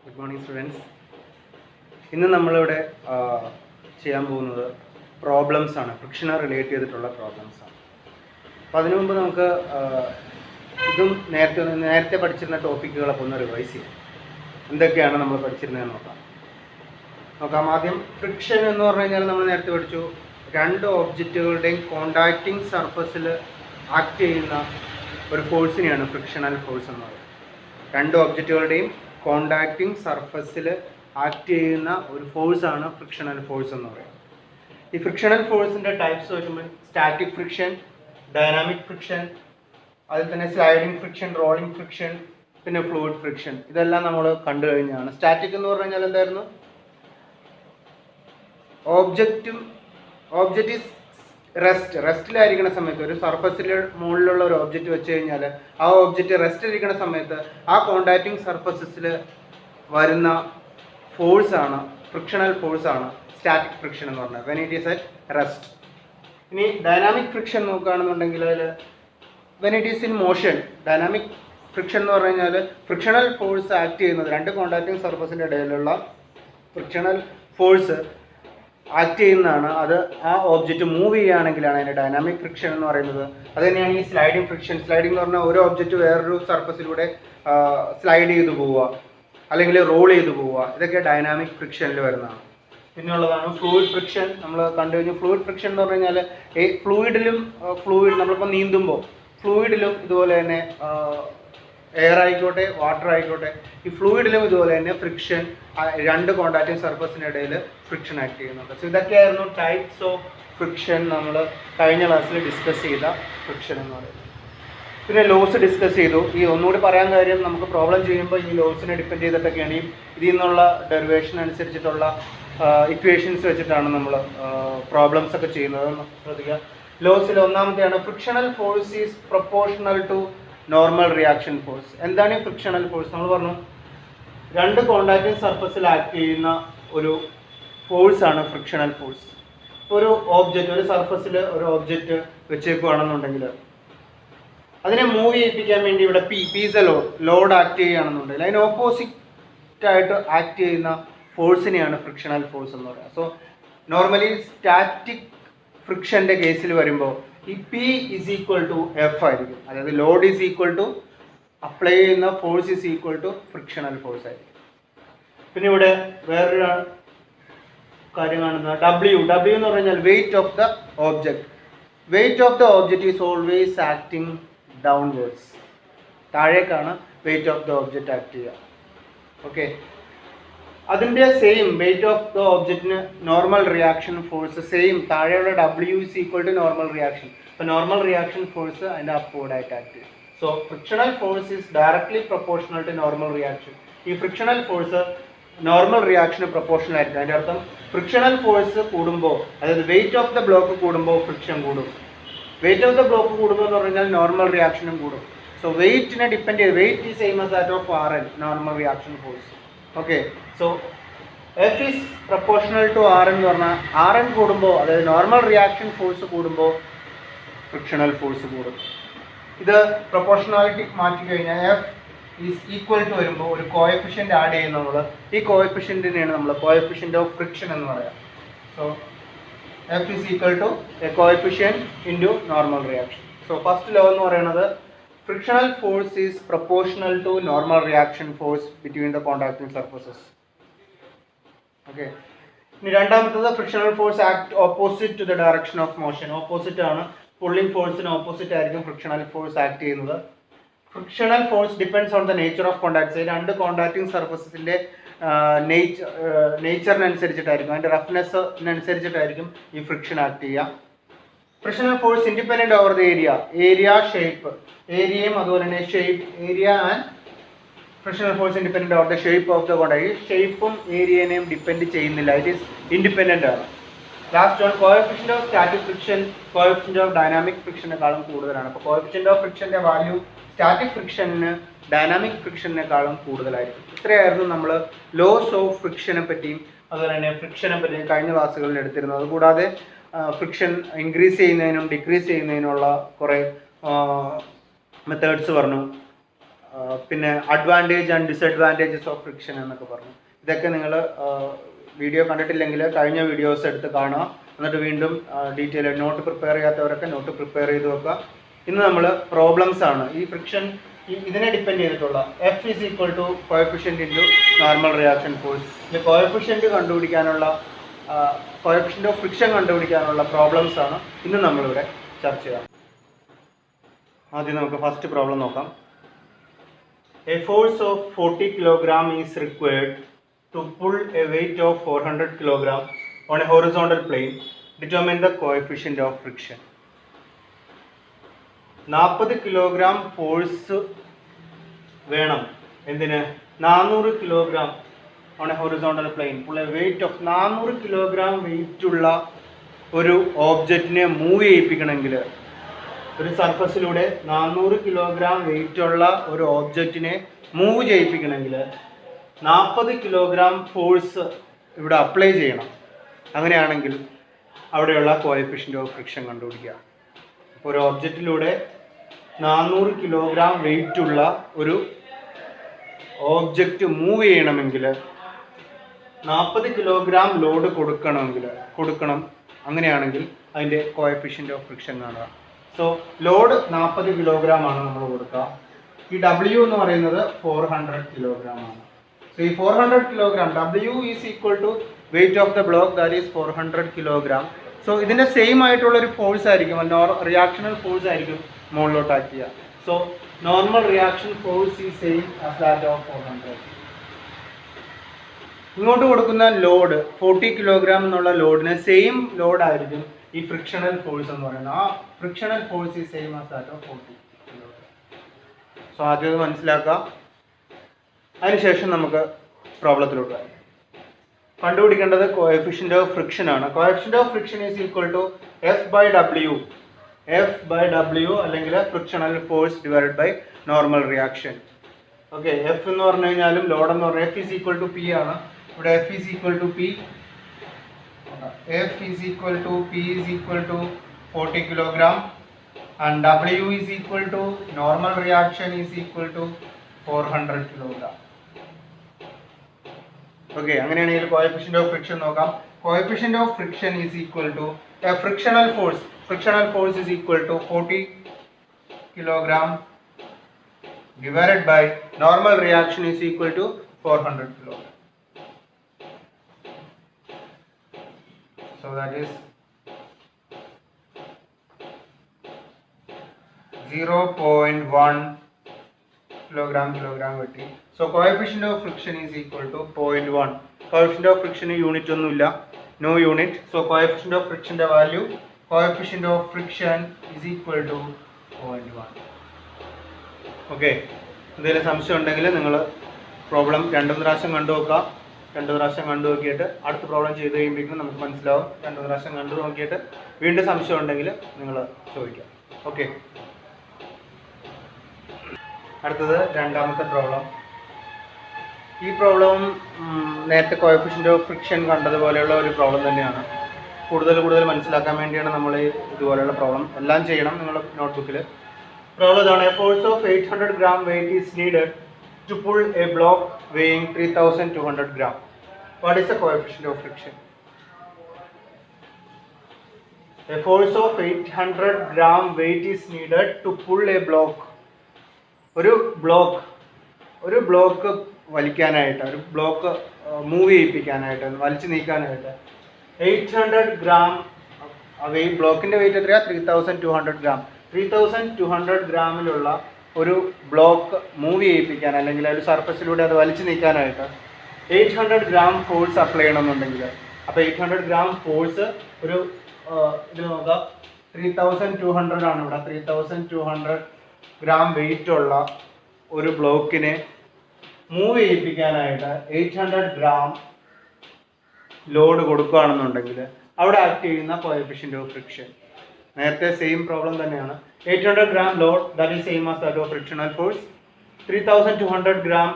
Good morning, students. ഇന്ന് നമ്മളിവിടെ ചെയ്യാൻ പോകുന്നത് പ്രോബ്ലംസ് ആണ്, ഫ്രിക്ഷനെ റിലേറ്റ് ചെയ്തിട്ടുള്ള പ്രോബ്ലംസ് ആണ്. അപ്പോൾ അതിനു മുമ്പ് നമുക്ക് ഇതും നേരത്തെ പഠിച്ചിരുന്ന ടോപ്പിക്കുകളൊക്കെ ഒന്ന് റിവൈസ് ചെയ്യാം. എന്തൊക്കെയാണ് നമ്മൾ പഠിച്ചിരുന്നതെന്ന് നോക്കാം. ആദ്യം ഫ്രിക്ഷൻ എന്ന് പറഞ്ഞു കഴിഞ്ഞാൽ നമ്മൾ നേരത്തെ പഠിച്ചു, രണ്ട് ഓബ്ജക്റ്റുകളുടെയും കോണ്ടാക്റ്റിംഗ് സർഫസിൽ ആക്ട് ചെയ്യുന്ന ഒരു ഫോഴ്സിനെയാണ് ഫ്രിക്ഷണൽ ഫോഴ്സ് എന്ന് പറയുന്നത്. രണ്ട് ഓബ്ജക്റ്റുകളുടെയും കോണ്ടാക്റ്റിംഗ് സർഫസിൽ ആക്ട് ചെയ്യുന്ന ഒരു ഫോഴ്സാണ് ഫ്രിക്ഷണൽ ഫോഴ്സ് എന്ന് പറയുന്നത്. ഈ ഫ്രിക്ഷണൽ ഫോഴ്സിൻ്റെ ടൈപ്സ് വരുമ്പോൾ സ്റ്റാറ്റിക് ഫ്രിക്ഷൻ, ഡൈനാമിക് ഫ്രിക്ഷൻ, അതിൽ തന്നെ സ്ലൈഡിംഗ് ഫ്രിക്ഷൻ, റോളിംഗ് ഫ്രിക്ഷൻ, പിന്നെ ഫ്ലൂയിഡ് ഫ്രിക്ഷൻ, ഇതെല്ലാം നമ്മൾ കണ്ടു കഴിഞ്ഞാണ്. സ്റ്റാറ്റിക് എന്ന് പറഞ്ഞു കഴിഞ്ഞാൽ എന്തായിരുന്നു? ഓബ്ജക്റ്റ് ഈസ് റെസ്റ്റിലായിരിക്കുന്ന സമയത്ത്, ഒരു സർഫസിൽ മുകളിലുള്ള ഒരു ഓബ്ജക്റ്റ് വെച്ച് കഴിഞ്ഞാൽ ആ ഓബ്ജക്റ്റ് റെസ്റ്റിലിരിക്കുന്ന സമയത്ത് ആ കോണ്ടാക്റ്റിംഗ് സർഫസസിൽ വരുന്ന ഫോഴ്സാണ് ഫ്രിക്ഷണൽ ഫോഴ്സാണ് സ്റ്റാറ്റിക് ഫ്രിക്ഷൻ എന്ന് പറഞ്ഞാൽ, when it is at rest. ഇനി ഡൈനാമിക് ഫ്രിക്ഷൻ നോക്കുകയാണെന്നുണ്ടെങ്കിൽ when it is in motion, dynamic friction എന്ന് പറഞ്ഞു കഴിഞ്ഞാൽ ഫ്രിക്ഷണൽ ഫോഴ്സ് ആക്ട് ചെയ്യുന്നത്, രണ്ട് കോണ്ടാക്റ്റിംഗ് സർഫസിൻ്റെ ഇടയിലുള്ള ഫ്രിക്ഷണൽ ഫോഴ്സ് ആക്ട് ചെയ്യുന്നതാണ്. അത് ആ ഓബ്ജക്റ്റ് മൂവ് ചെയ്യുകയാണെങ്കിലാണ് അതിൻ്റെ ഡൈനാമിക് ഫ്രിക്ഷൻ എന്ന് പറയുന്നത്. അത് തന്നെയാണ് ഈ സ്ലൈഡിംഗ് ഫ്രിക്ഷൻ. സ്ലൈഡിംഗ് എന്ന് പറഞ്ഞാൽ ഒരു ഓബ്ജക്റ്റ് വേറൊരു സർഫസിലൂടെ സ്ലൈഡ് ചെയ്ത് പോവുക അല്ലെങ്കിൽ റോൾ ചെയ്ത് പോവുക, ഇതൊക്കെ ഡൈനാമിക് ഫ്രിക്ഷനിൽ വരുന്നതാണ്. പിന്നെയുള്ളതാണ് ഫ്ലൂയിഡ് ഫ്രിക്ഷൻ. നമ്മൾ കണ്ടു കഴിഞ്ഞു. ഫ്ലൂയിഡ് ഫ്രിക്ഷൻ എന്ന് പറഞ്ഞു കഴിഞ്ഞാൽ ഫ്ലൂയിഡ് നമ്മളിപ്പോൾ നീന്തുമ്പോൾ ഫ്ലൂയിഡിലും ഇതുപോലെ തന്നെ എയർ ആയിക്കോട്ടെ വാട്ടർ ആയിക്കോട്ടെ, ഈ ഫ്ലൂയിഡിലും ഇതുപോലെ തന്നെ ഫ്രിക്ഷൻ, രണ്ട് കോണ്ടാക്റ്റിംഗ് സർഫസിനിടയിൽ ഫ്രിക്ഷൻ ആക്ട് ചെയ്യുന്നുണ്ട്. സോ ഇതൊക്കെയായിരുന്നു ടൈപ്സ് ഓഫ് ഫ്രിക്ഷൻ നമ്മൾ കഴിഞ്ഞ ക്ലാസ്സിൽ ഡിസ്കസ് ചെയ്ത ഫ്രിക്ഷൻ എന്ന് പറയുന്നത്. പിന്നെ ലോസ് ഡിസ്കസ് ചെയ്തു. ഈ ഒന്നുകൂടി പറയാൻ കാര്യം, നമുക്ക് പ്രോബ്ലം ചെയ്യുമ്പോൾ ഈ ലോസിനെ ഡിപ്പെൻഡ് ചെയ്തിട്ടൊക്കെയാണ് ഇതിൽ നിന്നുള്ള ഡെറിവേഷൻ അനുസരിച്ചിട്ടുള്ള ഇക്വേഷൻസ് വെച്ചിട്ടാണ് നമ്മൾ പ്രോബ്ലംസ് ഒക്കെ ചെയ്യുന്നത്. ശ്രദ്ധിക്കുക. ലോസിൽ ഒന്നാമത്തെയാണ് frictional force is proportional to normal reaction force. എന്താണ് ഈ ഫ്രിക്ഷണൽ ഫോഴ്സ്? നമ്മൾ പറഞ്ഞു, രണ്ട് കോണ്ടാക്റ്റിംഗ് സർഫസിൽ ആക്ട് ചെയ്യുന്ന ഒരു ഫോഴ്സാണ് ഫ്രിക്ഷണൽ ഫോഴ്സ്. ഒരു ഓബ്ജക്റ്റ്, ഒരു സർഫസിൽ ഒരു ഓബ്ജക്റ്റ് വെച്ചേക്കുകയാണെന്നുണ്ടെങ്കിൽ അതിനെ മൂവ് ചെയ്യിപ്പിക്കാൻ വേണ്ടി ഇവിടെ P is A load act ചെയ്യുകയാണെന്നുണ്ടെങ്കിൽ അതിന് ഓപ്പോസിറ്റായിട്ട് ആക്ട് ചെയ്യുന്ന ഫോഴ്സിനെയാണ് ഫ്രിക്ഷണൽ ഫോഴ്സ് എന്ന് പറയുന്നത്. സോ നോർമലി സ്റ്റാറ്റിക് ഫ്രിക്ഷൻ്റെ കേസിൽ വരുമ്പോൾ ഈ P is equal to F ആയിരിക്കും. അതായത് load is equal to apply ചെയ്യുന്ന force is equal to frictional force ആയിരിക്കും. പിന്നെ ഇവിടെ വേറൊരു കാര്യം കാണുന്നത് ഡബ്ല്യു എന്ന് പറഞ്ഞാൽ weight of the object. Weight of the object is always acting downwards. താഴേക്കാണ് weight of the object act ചെയ്യുക. ഓക്കെ, അതിൻ്റെ സെയിം വെയിറ്റ് ഓഫ് ദ ഓബ്ജക്റ്റിന് നോർമൽ റിയാക്ഷൻ ഫോഴ്സ് സെയിം, താഴെയുള്ള W is equal to normal reaction. അപ്പോൾ normal reaction force അതിൻ്റെ അപ്വേർഡായിട്ട് act ചെയ്യും. So frictional force is directly proportional to normal reaction. ഈ frictional force normal റിയാക്ഷന് proportional ആയിരിക്കും. അതിൻ്റെ അർത്ഥം ഫ്രിക്ഷണൽ ഫോഴ്സ് കൂടുമ്പോൾ, അതായത് വെയിറ്റ് ഓഫ് ദ ബ്ലോക്ക് കൂടുമ്പോൾ ഫ്രിക്ഷൻ കൂടും. വെയിറ്റ് ഓഫ് ദ ബ്ലോക്ക് കൂടുമ്പോൾ എന്ന് പറഞ്ഞാൽ നോർമൽ റിയാക്ഷനും കൂടും. സോ വെയിറ്റിനെ ഡിപ്പെൻഡ് ചെയ്ത്, weight is same as that of R N, normal reaction force. Okay, so F is proportional to R എന്ന് പറഞ്ഞാൽ ആർ എൻ കൂടുമ്പോൾ, അതായത് നോർമൽ റിയാക്ഷൻ ഫോഴ്സ് കൂടുമ്പോൾ ഫ്രിക്ഷണൽ ഫോഴ്സ് കൂടും. ഇത് പ്രൊപ്പോർഷണാലിറ്റി മാറ്റി കഴിഞ്ഞാൽ എഫ് ഈസ് ഈക്വൽ ടു വരുമ്പോൾ ഒരു കോഎഫിഷ്യൻ്റ് ആഡ് ചെയ്യും നമ്മൾ. ഈ കോഎഫിഷ്യൻറ്റിനെയാണ് നമ്മൾ കോഎഫിഷ്യൻ്റ് ഓഫ് ഫ്രിക്ഷൻ എന്ന് പറയാം. So F is equal to a coefficient into normal reaction. So first law എന്ന് പറയുന്നത് frictional force is proportional to normal reaction force between the contacting surfaces. Okay, ഇനി രണ്ടാമത്തത് frictional force act opposite to the direction of motion. Opposite ആണ്, pulling ഫോഴ്സിന് opposite ആയിരിക്കും frictional force act ചെയ്യുന്നത്. Frictional force depends on the nature of contacts. രണ്ട് contacting സർഫസസിൻ്റെ നേച്ചറിനനുസരിച്ചിട്ടായിരിക്കും, അതിൻ്റെ റഫ്നെസ്സിനനുസരിച്ചിട്ടായിരിക്കും ഈ ഫ്രിക്ഷൻ ആക്ട് ചെയ്യുക. Frictional force independent over the area shape, ഏരിയയും അതുപോലെ തന്നെ shape, area and frictional force independent over the shape of the contact. ഈ ഷേപ്പും ഏരിയനെയും ഡിപ്പെൻഡ് ചെയ്യുന്നില്ല, ഇറ്റ് ഈസ് ഇൻഡിപെൻഡൻ്റ് ആണ്. Last one, coefficient of static friction coefficient of dynamic ഫ്രിക്ഷനേക്കാളും കൂടുതലാണ്. അപ്പോൾ കോഎഫിഷ്യൻ്റ് ഓഫ് ഫ്രിക്ഷൻ്റെ വാല്യൂ സ്റ്റാറ്റിക് ഫ്രിക്ഷന് ഡൈനാമിക് ഫ്രിക്ഷനേക്കാളും കൂടുതലായിരിക്കും. ഇത്രയായിരുന്നു നമ്മൾ ലോസ് ഓഫ് ഫ്രിക്ഷനെ പറ്റിയും അതുപോലെ തന്നെ ഫ്രിക്ഷനെ പറ്റിയും കഴിഞ്ഞ ക്ലാസ്സുകളിൽ എടുത്തിരുന്നത്. അതുകൂടാതെ ഫ്രിക്ഷൻ ഇൻക്രീസ് ചെയ്യുന്നതിനും ഡിക്രീസ് ചെയ്യുന്നതിനുള്ള കുറേ മെത്തേഡ്സ് പറഞ്ഞു. പിന്നെ advantage and disadvantages of friction എന്നൊക്കെ പറഞ്ഞു. ഇതൊക്കെ നിങ്ങൾ വീഡിയോ കണ്ടിട്ടില്ലെങ്കിൽ കഴിഞ്ഞ വീഡിയോസ് എടുത്ത് കാണുക. എന്നിട്ട് വീണ്ടും ഡീറ്റെയിൽ നോട്ട് പ്രിപ്പയർ ചെയ്യാത്തവരൊക്കെ നോട്ട് പ്രിപ്പയർ ചെയ്ത് വെക്കുക. ഇന്ന് നമ്മൾ പ്രോബ്ലംസ് ആണ്. ഈ ഫ്രിക്ഷൻ ഇതിനെ ഡിപ്പെൻഡ് ചെയ്തിട്ടുള്ള F is equal to coefficient into normal reaction force. ഈ കോഎഫിഷ്യൻറ്റ് കണ്ടുപിടിക്കാനുള്ള കോഎഫിഷ്യൻറ്റ് ഓഫ് ഫ്രിക്ഷൻ കണ്ടുപിടിക്കാനുള്ള പ്രോബ്ലംസ് ആണ് ഇന്ന് നമ്മളിവിടെ ചർച്ച ചെയ്യാം. ആദ്യം നമുക്ക് ഫസ്റ്റ് പ്രോബ്ലം നോക്കാം. A force of 40 kg is required to pull a weight of 400 kg on a horizontal plane. Determine the coefficient of friction. 40 kg force വേണം എന്തിന്? 400 kg on a horizontal plane. Pull a weight of 400 kg wait ഉള്ള ഒരു ഓബ്ജക്റ്റിനെ move ചെയ്യിപ്പിക്കണമെങ്കിൽ, ഒരു സർഫസിലൂടെ 400 kg wait ഉള്ള ഒരു ഓബ്ജക്റ്റിനെ move ചെയ്യിപ്പിക്കണമെങ്കിൽ 40 kg force ഇവിടെ apply ചെയ്യണം. അങ്ങനെയാണെങ്കിൽ അവിടെയുള്ള കോഎഫിഷ്യൻ്റ് ഓഫ് ഫ്രിക്ഷൻ കണ്ടുപിടിക്കുക. അപ്പോൾ ഒരു ഓബ്ജക്റ്റിലൂടെ 400 kg വെയിറ്റ് ഉള്ള ഒരു ഓബ്ജക്റ്റ് മൂവ് ചെയ്യണമെങ്കിൽ 40 kg ലോഡ് കൊടുക്കണം. അങ്ങനെയാണെങ്കിൽ അതിൻ്റെ കോഎഫിഷ്യൻ്റ് ഓഫ് ഫ്രിക്ഷൻ കാണുക. സോ ലോഡ് 40 kg ആണ് നമ്മൾ കൊടുക്കുക. ഈ W എന്ന് പറയുന്നത് 400 kg ആണ്. സോ ഈ 400 kg W is equal to weight of the block, that is 400 kg. So ഇതിൻ്റെ സെയിം ആയിട്ടുള്ള ഒരു ഫോഴ്സ് ആയിരിക്കും, റിയാക്ഷണൽ ഫോഴ്സ് ആയിരിക്കും മുകളിലോട്ട് ആക്ട് ചെയ്യുക. സോ നോർമൽ റിയാക്ഷൻ ഫോഴ്സ് ഈ സെയിം ആസ് ദാറ്റ് ഓഫ് 400. ഇങ്ങോട്ട് കൊടുക്കുന്ന ലോഡ് 40 kg എന്നുള്ള ലോഡിന് സെയിം ലോഡ് ആയിരിക്കും ഈ ഫ്രിക്ഷണൽ ഫോഴ്സ് എന്ന് പറയുന്നത്. ആ ഫ്രിക്ഷണൽ ഫോഴ്സ് ഈ same as that of 40 kg. So ആദ്യം അത് മനസ്സിലാക്കുക. അതിനുശേഷം നമുക്ക് പ്രോബ്ലത്തിലോട്ട് വരാം. കണ്ടുപിടിക്കേണ്ടത് കോഎഫിഷ്യൻ്റ് ഓഫ് ഫ്രിക്ഷൻ ആണ്. Coefficient of friction is equal to F/W അല്ലെങ്കിൽ frictional force divided by normal reaction. Okay, F എന്ന് പറഞ്ഞു കഴിഞ്ഞാലും ലോഡ് എന്ന് പറഞ്ഞാൽ F is equal to P ആണ്. ഇവിടെ F is equal to P is equal to 40 kg and W is equal to normal reaction is equal to 400 kg. Okay, അങ്ങനെയാണെങ്കിൽ coefficient of friction നോക്കാം. Coefficient of friction is equal to a frictional force is equal to 40 kg divided by normal reaction is equal to 400 kg. So that is 0.1 kilogram വെട്ടി. So coefficient of friction is equal to 0.1. Coefficient of friction unit ഒന്നുമില്ല, no unit. So coefficient of friction ന്റെ value, coefficient of friction is equal to 0.1. Okay, എന്തെങ്കിലും സംശയം ഉണ്ടെങ്കിൽ നിങ്ങൾ problem 2 പ്രാവശ്യം കണ്ടുനോക്കുക. 2 പ്രാവശ്യം കണ്ടു നോക്കിയിട്ട് അടുത്ത പ്രോബ്ലം ചെയ്ത് കഴിയുമ്പോഴേക്കും നമുക്ക് മനസ്സിലാവും. 2 പ്രാവശ്യം കണ്ടു നോക്കിയിട്ട് വീണ്ടും സംശയം ഉണ്ടെങ്കിൽ നിങ്ങൾ ചോദിക്കാം. ഓക്കെ, അടുത്തത് രണ്ടാമത്തെ പ്രോബ്ലം. ഈ പ്രോബ്ലം നേരത്തെ കോഎഫിഷ്യൻ്റ് ഓഫ് ഫ്രിക്ഷൻ കണ്ടതുപോലെയുള്ള ഒരു പ്രോബ്ലം തന്നെയാണ്. കൂടുതൽ മനസ്സിലാക്കാൻ വേണ്ടിയാണ് നമ്മൾ ഇതുപോലെയുള്ള പ്രോബ്ലം എല്ലാം ചെയ്യണം നിങ്ങൾ നോട്ട്ബുക്കിൽ. പ്രോബ്ലം ഇതാണ്. A force of 800 gram wait is needed to pull a block weighing 3200 gram. What is the coefficient of friction? A force of 800 gram weight is needed to pull a block. ഒരു block വലിക്കാനായിട്ട്, ഒരു block move ചെയ്യിപ്പിക്കാനായിട്ട്, വലിച്ചു നീക്കാനായിട്ട് 800 gram ബ്ലോക്കിൻ്റെ wait എത്രയാണ്? 3200 gram. 3200 ഗ്രാമിലുള്ള ഒരു block move ചെയ്യിപ്പിക്കാൻ, അല്ലെങ്കിൽ ഒരു സർഫസിലൂടെ അത് വലിച്ചു നീക്കാനായിട്ട് 800 gram ഫോഴ്സ് അപ്ലൈ ചെയ്യണമെന്നുണ്ടെങ്കിൽ, അപ്പോൾ 800 gram ഫോഴ്സ് ഒരു ഇത് നോക്കാം, 3200 ആണ് ഇവിടെ. 3200 gram വെയിറ്റ് ഉള്ള ഒരു ബ്ലോക്കിനെ മൂവ് ചെയ്യിപ്പിക്കാനായിട്ട് 800 gram ലോഡ് കൊടുക്കുകയാണെന്നുണ്ടെങ്കിൽ അവിടെ ആക്ട് ചെയ്യുന്ന കോഎഫിഷ്യൻ്റ് ഓഫ് ഫ്രിക്ഷൻ നേരത്തെ സെയിം പ്രോബ്ലം തന്നെയാണ്. 800 gram load, that is same as that of frictional force. 3200 gram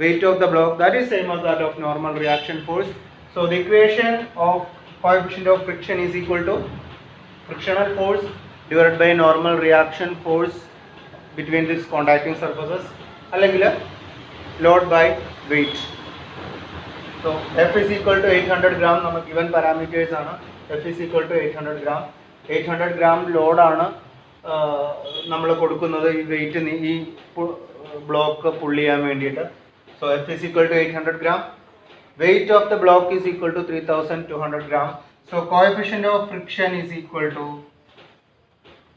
weight of the block, that is same as that of normal reaction force. So the equation of coefficient of friction is equal to frictional force divided by normal reaction force between these contacting surfaces. അല്ലെങ്കിൽ load by weight. So F is equal to 800 gram. നമുക്ക് given parameters ആണ്. F is equal to 800 gram. 800 gram ലോഡാണ് നമ്മൾ കൊടുക്കുന്നത് ഈ weight ഈ block pull ചെയ്യാൻ വേണ്ടിയിട്ട്. So F is equal to 800 gram. Weight of the block is equal to 3200 gram. So coefficient of friction is equal to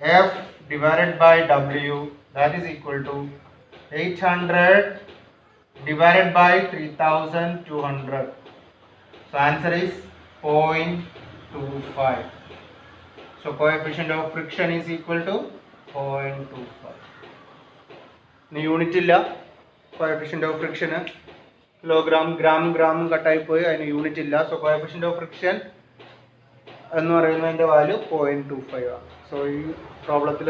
F divided by W, that is equal to 800 divided by 3200. So answer is 0.25. So coefficient of friction is equal to 0.25. ഇനി unit ഇല്ല coefficient of friction, kilogram gram കട്ടായി പോയി, അതിന് unit ഇല്ല. So coefficient of friction എന്ന് പറയുന്നതിൻ്റെ value 0.25 ആണ്. So ഈ പ്രോബ്ലത്തിൽ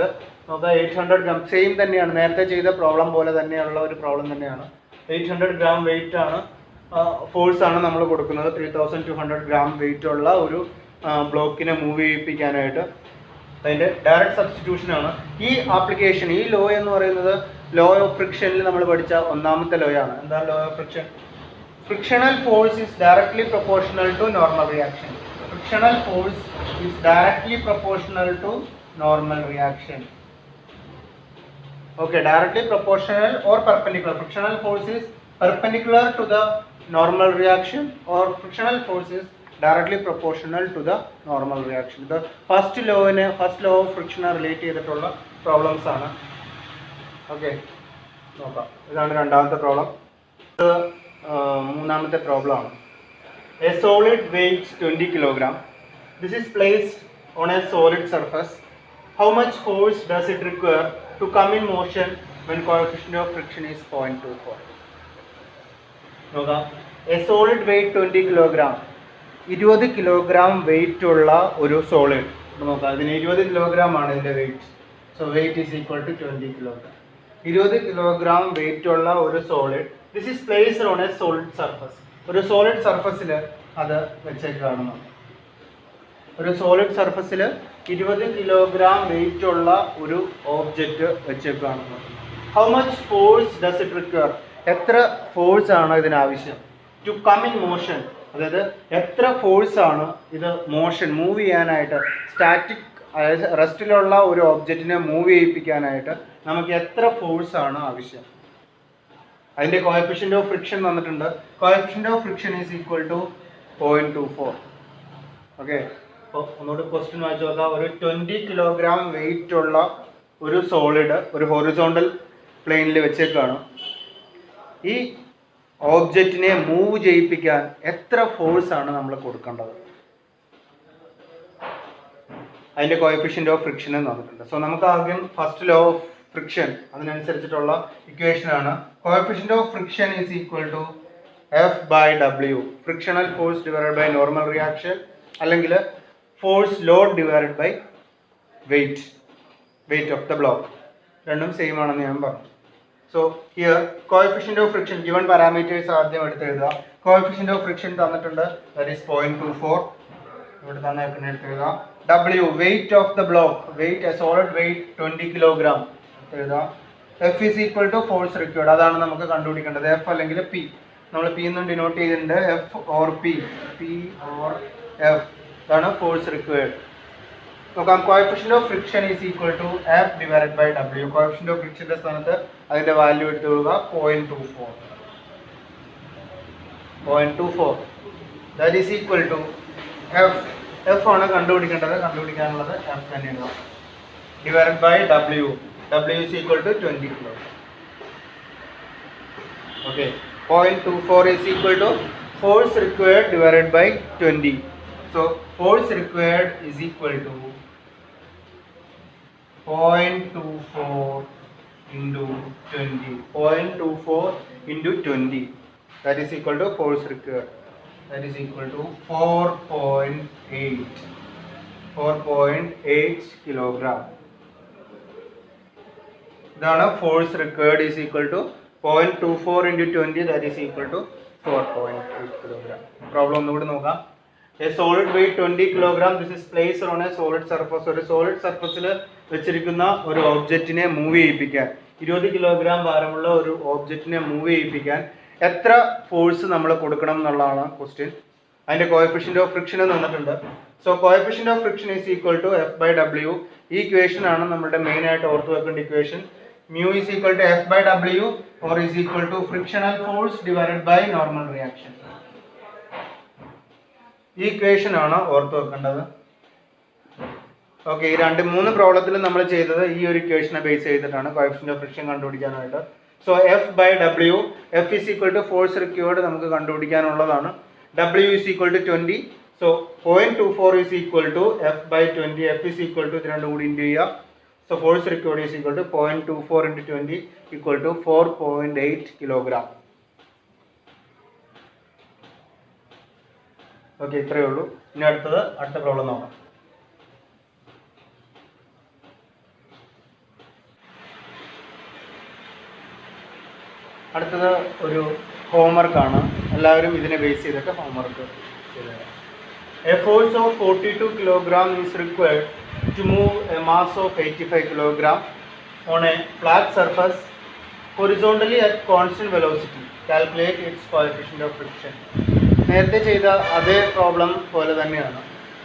നമുക്ക് 800 gram സെയിം തന്നെയാണ്, നേരത്തെ ചെയ്ത പ്രോബ്ലം പോലെ തന്നെയുള്ള ഒരു പ്രോബ്ലം തന്നെയാണ്. 800 gram വെയിറ്റ് ആണ്, ഫോഴ്സ് ആണ് നമ്മൾ കൊടുക്കുന്നത്. 3200 gram വെയിറ്റ് ഉള്ള ഒരു ബ്ലോക്കിനെ മൂവ് ചെയ്യിപ്പിക്കാനായിട്ട് അതിൻ്റെ ഡയറക്റ്റ് സബ്സ്റ്റിറ്റ്യൂഷൻ ആണ്. ഈ ആപ്ലിക്കേഷൻ, ഈ ലോ എന്ന് പറയുന്നത് ലോ ഓഫ് ഫ്രിക്ഷനിൽ നമ്മൾ പഠിച്ച ഒന്നാമത്തെ ലോ ആണ്. എന്താണ് law of friction? Frictional force is directly proportional to normal reaction. Frictional force is directly proportional to normal reaction. Okay, directly proportional or perpendicular. Frictional force is perpendicular to the normal reaction, or frictional force is directly proportional to the normal reaction. The first law of friction relate ചെയ്തിട്ടുള്ള problems ആണ്. Okay, നോക്കാം. ഇതാണ് രണ്ടാമത്തെ problem. ഇത് മൂന്നാമത്തെ problem ആണ്. A solid weighs 20 kg. This is placed on a solid surface. How much force does it require to come in motion when coefficient of friction is 0.24? നോക്കാം. A solid weight 20 kg. 20 kg wait ഉള്ള ഒരു solid നോക്കാം. അതിന് 20 kg ആണ് ഇതിൻ്റെ weight. So weight is equal to 20 kg. 20 kg wait ഉള്ള ഒരു solid. This is placed on a solid surface. ഒരു സോളിഡ് സർഫസിൽ അത് വെച്ചേക്കാണ്. ഒരു സോളിഡ് സർഫസിൽ 20 kg വെയിറ്റ് ഉള്ള ഒരു ഓബ്ജക്റ്റ് വെച്ചേക്കാണ്. How much force does it require? എത്ര ഫോഴ്സ് ആണ് ഇതിനാവശ്യം? ടു കം ഇൻ മോഷൻ, അതായത് എത്ര ഫോഴ്സ് ആണ് ഇത് മോഷൻ മൂവ് ചെയ്യാനായിട്ട്, സ്റ്റാറ്റിക് അതായത് റെസ്റ്റിലുള്ള ഒരു ഓബ്ജക്റ്റിനെ മൂവ് ചെയ്യിപ്പിക്കാനായിട്ട് നമുക്ക് എത്ര ഫോഴ്സ് ആണ് ആവശ്യം? അതിൻ്റെ കോഎഫിഷ്യൻ്റ് ഓഫ് ഫ്രിക്ഷൻ തന്നിട്ടുണ്ട്. Coefficient of friction is equal to 0.24. Okay, അപ്പോൾ ഒന്നുകൂടി ക്വസ്റ്റ്യൻ വായിച്ചു നോക്കാം. ഒരു 20 kg വെയിറ്റ് ഉള്ള ഒരു സോളിഡ് ഒരു ഹൊറിസോണ്ടൽ പ്ലെയിനിൽ വെച്ചേക്കാണ്. ഈ ഓബ്ജക്റ്റിനെ മൂവ് ചെയ്യിപ്പിക്കാൻ എത്ര ഫോഴ്സ് ആണ് നമ്മൾ കൊടുക്കേണ്ടത്? അതിൻ്റെ കോഎഫിഷ്യൻ്റ് ഓഫ് ഫ്രിക്ഷൻ തന്നിട്ടുണ്ട്. സോ നമുക്ക് ആദ്യം ഫസ്റ്റ് ലോ ഓഫ് ഫ്രിക്ഷൻ അതിനനുസരിച്ചിട്ടുള്ള ഇക്വേഷനാണ്. Coefficient of friction is equal to F by W, frictional force divided by normal reaction, അല്ലെങ്കിൽ force load divided by weight of the block. രണ്ടും same ആണെന്ന് ഞാൻ പറഞ്ഞു. So here coefficient of friction given parameters ആദ്യം എടുത്ത് എഴുതുക. Coefficient of friction തന്നിട്ടുണ്ട്, that is 0.24. ഇവിടെ തന്നെ എടുത്ത് എഴുതുക. W, weight of the block, weight a solid weight 20 kg എഴുതാം. F is equal to force required, അതാണ് നമുക്ക് കണ്ടുപിടിക്കേണ്ടത്. F അല്ലെങ്കിൽ P, നമ്മൾ P എന്നും ഡിനോട്ട് ചെയ്തിട്ടുണ്ട്. F or P or F, ഇതാണ് ഫോഴ്സ് റിക്വയർഡ്. നോക്കാം. Coefficient of friction is equal to F divided by W. Coefficient of ഫ്രിക്ഷൻ്റെ സ്ഥാനത്ത് അതിൻ്റെ വാല്യൂ എടുത്ത് കൊടുക്കുക 0.24. That is equal to F ആണ് കണ്ടുപിടിക്കേണ്ടത്. കണ്ടുപിടിക്കാനുള്ളത് F തന്നെയാണ്. Divided by W. W is equal to 20 kg. Okay, 0.24 is equal to force required divided by 20. So force required is equal to 0.24 into 20. 0.24 into 20. That is equal to force required. That is equal to 4.8 kilogram. ഇതാണ് force required is equal to 0.24 into 20, that is equal to 4.8 kg. Problem ഒന്നുകൂടി നോക്കാം. A solid weight 20 kg, this is placed on a solid surface. ഒരു solid സർഫസിൽ വെച്ചിരിക്കുന്ന ഒരു ഒബ്ജക്റ്റിനെ move ചെയ്യിപ്പിക്കാൻ 20 kilogram ഭാരമുള്ള ഒരു ഓബ്ജക്റ്റിനെ മൂവ് ചെയ്യിപ്പിക്കാൻ എത്ര ഫോഴ്സ് നമ്മൾ കൊടുക്കണം എന്നുള്ളതാണ് ക്വസ്റ്റ്യൻ. അതിൻ്റെ കോഎഫിഷ്യൻ്റ് ഓഫ് ഫ്രിക്ഷൻ തന്നിട്ടുണ്ട്. So coefficient of friction is equal to F/W. ഈ ഇക്വേഷൻ ആണ് നമ്മുടെ മെയിൻ ആയിട്ട് ഓർത്ത് വെക്കേണ്ട equation. mu is equal to F/W or is equal to frictional force divided by normal reaction. ഈ ഇക്വേഷൻ ആണ് ഓർത്ത് വെക്കേണ്ടത്. ഓക്കെ, ഈ 2-3 പ്രോബ്ലത്തിലും നമ്മൾ ചെയ്തത് ഈ ഒരു ഇക്വേഷനെ ബേസ് ചെയ്തിട്ടാണ് കോഎഫിഷ്യൻ്റ് ഓഫ് ഫ്രിക്ഷൻ കണ്ടുപിടിക്കാനായിട്ട്. So F/W, F is equal to force required നമുക്ക് കണ്ടുപിടിക്കാനുള്ളതാണ്. W is equal to 20. So 0.24 is equal to F/20. F is equal to ഇത് രണ്ടും കൂടി ഇൻറ്റു ചെയ്യുക. So force required is equal to 0.24 into 20 equal to 4.8 kilogram. Okay, ഇത്രയേ ഉള്ളൂ. ഇനി അടുത്ത പ്രോബ്ലം നോക്കാം. അടുത്തത് ഒരു ഹോംവർക്കാണ്. എല്ലാവരും ഇതിനെ ബേസ് ചെയ്തിട്ട് ഹോംവർക്ക് ചെയ്തത്. A force of 42 kilogram is required to move a mass of 85 kilogram on a flat surface horizontally at constant velocity. Calculate its coefficient of friction. നേരത്തെ ചെയ്ത അതേ പ്രോബ്ലം പോലെ തന്നെയാണ്.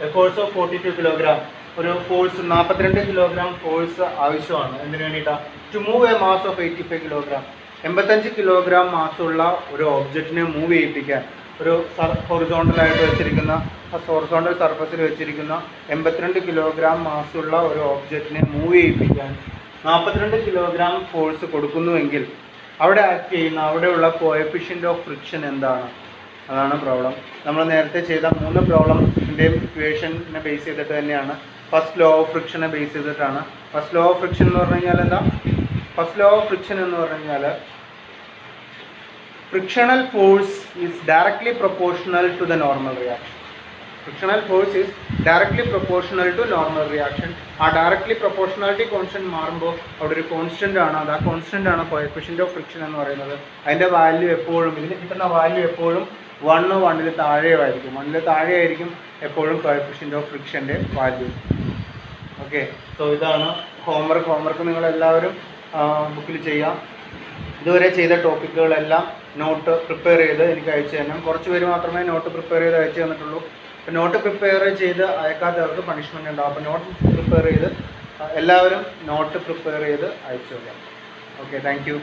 A force of 42 kilogram, ഒരു force 42 kilogram force ആവശ്യമാണ്. എന്തിനു വേണ്ടിയിട്ടാണ്? To move a mass of 85 kilogram, 85 kilogram മാസുള്ള ഒരു ഒബ്ജക്റ്റിനെ മൂവ് ചെയ്യിപ്പിക്കാൻ ഒരു ഹൊറിസോണ്ടലായിട്ട് വെച്ചിരിക്കുന്ന ഹൊറിസോണ്ടൽ സർഫസിൽ വെച്ചിരിക്കുന്ന 82 കിലോഗ്രാം മാസുള്ള ഒരു ഒബ്ജക്റ്റിനെ മൂവ് ചെയ്യിപ്പിക്കാൻ 42 കിലോഗ്രാം ഫോഴ്സ് കൊടുക്കുന്നുവെങ്കിൽ അവിടെ ആക്ട് ചെയ്യുന്ന അവിടെയുള്ള കോഎഫിഷ്യൻ്റ് ഓഫ് ഫ്രിക്ഷൻ എന്താണ്? അതാണ് പ്രോബ്ലം. നമ്മൾ നേരത്തെ ചെയ്ത 3 പ്രോബ്ലത്തിൻ്റെയും ഇക്വേഷനെ ബേസ് ചെയ്തിട്ട് തന്നെയാണ്. ഫസ്റ്റ് ലോ ഓഫ് ഫ്രിക്ഷനെ ബേസ് ചെയ്തിട്ടാണ്. ഫസ്റ്റ് ലോ ഓഫ് ഫ്രിക്ഷൻ എന്ന് പറഞ്ഞു കഴിഞ്ഞാൽ എന്താ? ഫസ്റ്റ് ലോ ഓഫ് ഫ്രിക്ഷൻ എന്ന് പറഞ്ഞു കഴിഞ്ഞാൽ frictional force is directly proportional to the normal reaction. Frictional force is directly proportional to normal reaction. ആ ഡയറക്ട്ലി പ്രൊപ്പോർഷണാലിറ്റി കോൺസ്റ്റന്റ് മാറുമ്പോൾ അവിടെ ഒരു കോൺസ്റ്റന്റ് ആണ്. അത് ആ കോൺസ്റ്റന്റ് ആണ് കോഎഫിഷ്യന്റ് ഓഫ് ഫ്രിക്ഷൻ എന്ന് പറയുന്നത്. അതിൻ്റെ വാല്യൂ എപ്പോഴും, ഇതിന് കിട്ടുന്ന വാല്യൂ എപ്പോഴും 1 താഴെയായിരിക്കും. 1 താഴെയായിരിക്കും എപ്പോഴും കോഎഫിഷ്യന്റ് ഓഫ് ഫ്രിക്ഷൻ്റെ വാല്യൂ. ഓക്കെ, സോ ഇതാണ് ഹോംവർക്ക് നിങ്ങളെല്ലാവരും ബുക്കിൽ ചെയ്യാം. ഇതുവരെ ചെയ്ത ടോപ്പിക്കുകളെല്ലാം നോട്ട് പ്രിപ്പയർ ചെയ്ത് എനിക്ക് അയച്ചു തരണം. കുറച്ച് പേര് മാത്രമേ നോട്ട് പ്രിപ്പയർ ചെയ്ത് അയച്ചു തന്നിട്ടുള്ളൂ. അപ്പോൾ നോട്ട് പ്രിപ്പയർ ചെയ്ത് അയക്കാത്തവർക്ക് പണിഷ്മെൻറ്റ് ഉണ്ടാവും. അപ്പോൾ നോട്ട് പ്രിപ്പയർ ചെയ്ത് എല്ലാവരും നോട്ട് പ്രിപ്പയർ ചെയ്ത് അയച്ചു തരാം. Okay, thank you.